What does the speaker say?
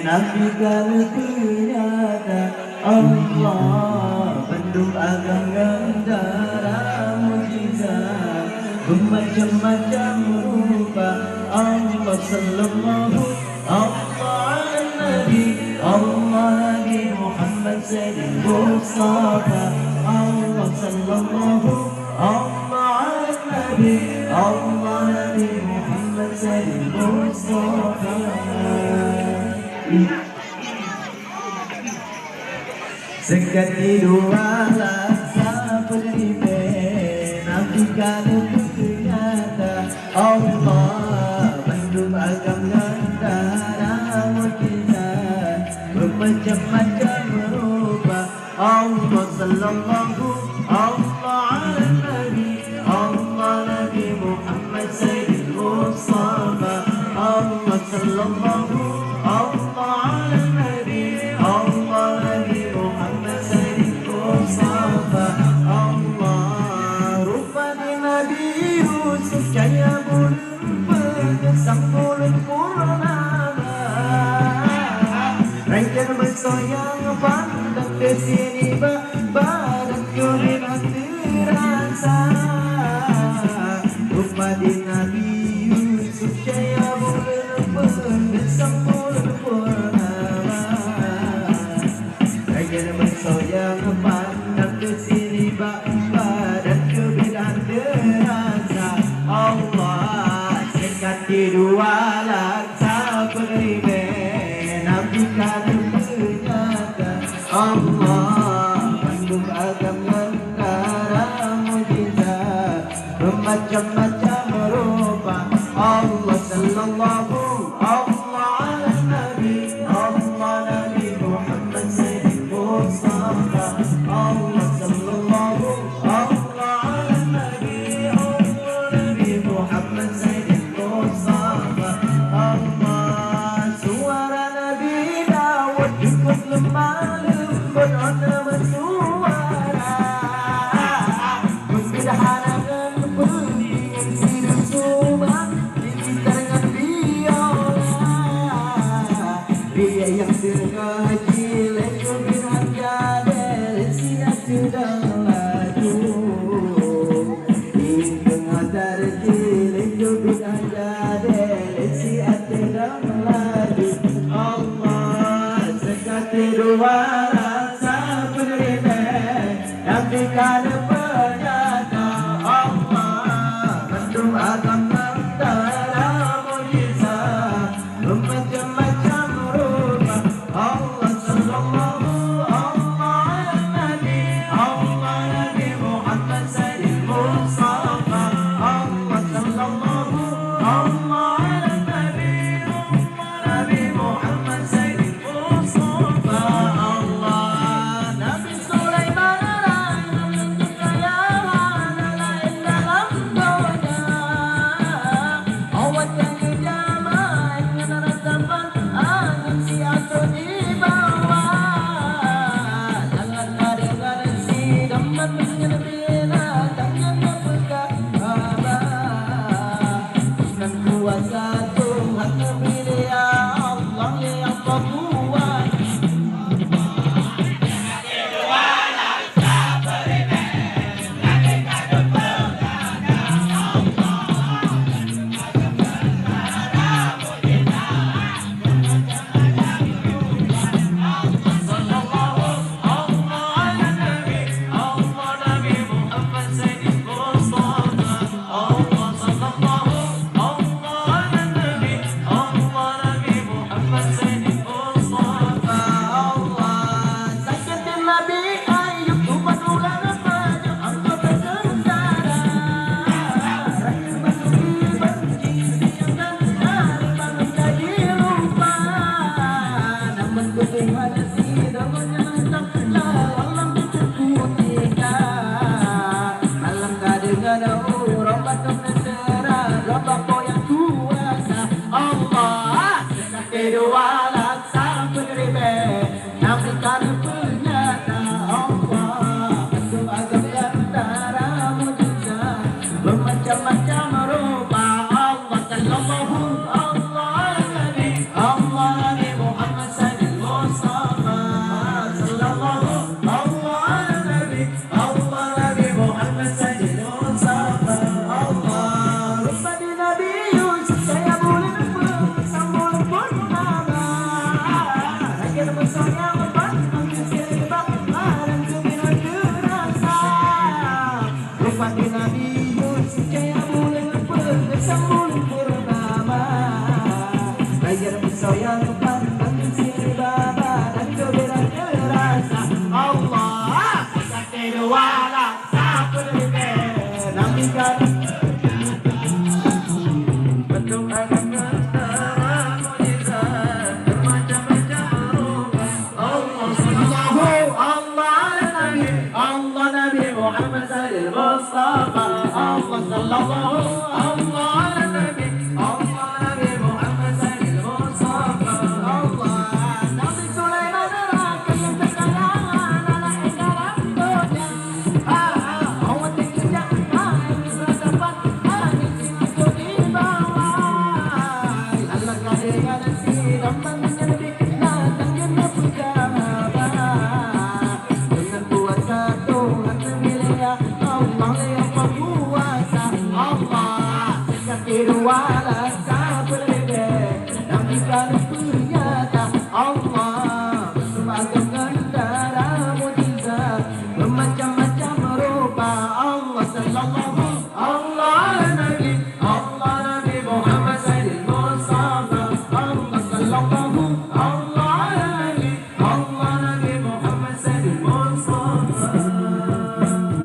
Nafikan ternyata Allah penduk agam gandara mujizat bermacam-macam rupa Allah sallallahu Allah Nabi Allah Nabi Muhammad Sayyidul Mustafa Allah sallallahu Allah Nabi Allah Nabi Muhammad Sayyidul Mustafa. Sekati dua laksa beribe nafikan ternyata Allah bandung agam gandara mujizat bermacam-macam rupa Allah sallallahu Allah ala Nabi Allah Nabi Muhammad Sayyidul Mustafa Allah sallallahu Allah ala Nabi Allah Nabi Muhammad Sayyidul Mustafa Allah rupanya Nabi Yusuf kaya bulan sang bulan purnama Rancang bersoyang pandang di sini badan kulihat terasa rupanya Nabi Yusuf kaya bulan sang bulan purnama Rancang bersoyang pandang di sini badan kulihat terasa Allah sekati dua laksa beribe nafikan ternyata Allah bandung agam gandara mujizat bermacam-macam rupa Allah sallallahu Allah ala Nabi Allah Nabi Muhammad Sayyidul Mustafa Allah sallallahu Allah ala Nabi Allah Nabi Muhammad Sayyidul Mustafa Allah suara Nabi Dawud cukup lemah lembut ona bersuara Bersederhanakan peningin sidu suma digitar dengan biola dia yang tergaji lego binatga dari siap sedang laju di tengah tarji lego binatga dari siap sedang laju Allah sekati dua rasa penerima nafikan ternyata Allah bandung agam gandara mujizat bermacam-macam rupa Allah sallallahu Allah Nabi Allah Nabi Muhammad Sayyidul Mustafa Allah sallallahu Allah Nabi Allah Nabi Muhammad Sayyidul Mustafa Allah Nabi Sulaiman kekayaan lain dalam dunia awat yang dijamah dengan resapan angin siatu di bawah jangan ada si dapat menyelebina tangan membuka abah dan kuasa Tuhan pilih Allah yang kuat kedua laksa penerima nafikan ternyata Allah bandung agam gandara mujizat bermacam-macam rupa Allah sallallahu Allah Nabi Engkau yang pandang si baba dan keberan terasa Allah sakit wala sapul nabi kan bentuk akan antara mujizat bermacam-macam rupa Allah sallallahu Allah nabi Muhammad sallallahu Mustafa Allah sallallahu Allah nabi Muhammad sallallahu Mustafa Allah Nabi Sulaiman rakyat yang terkayang anak engkau rambutnya awat yang indah bisa dapat angin itu di bawah Allah kadang nanti dapat menyedih datang genap berkabar dengan kuasa Tuhan semilia Allah yang berkuasa Allah sakit wala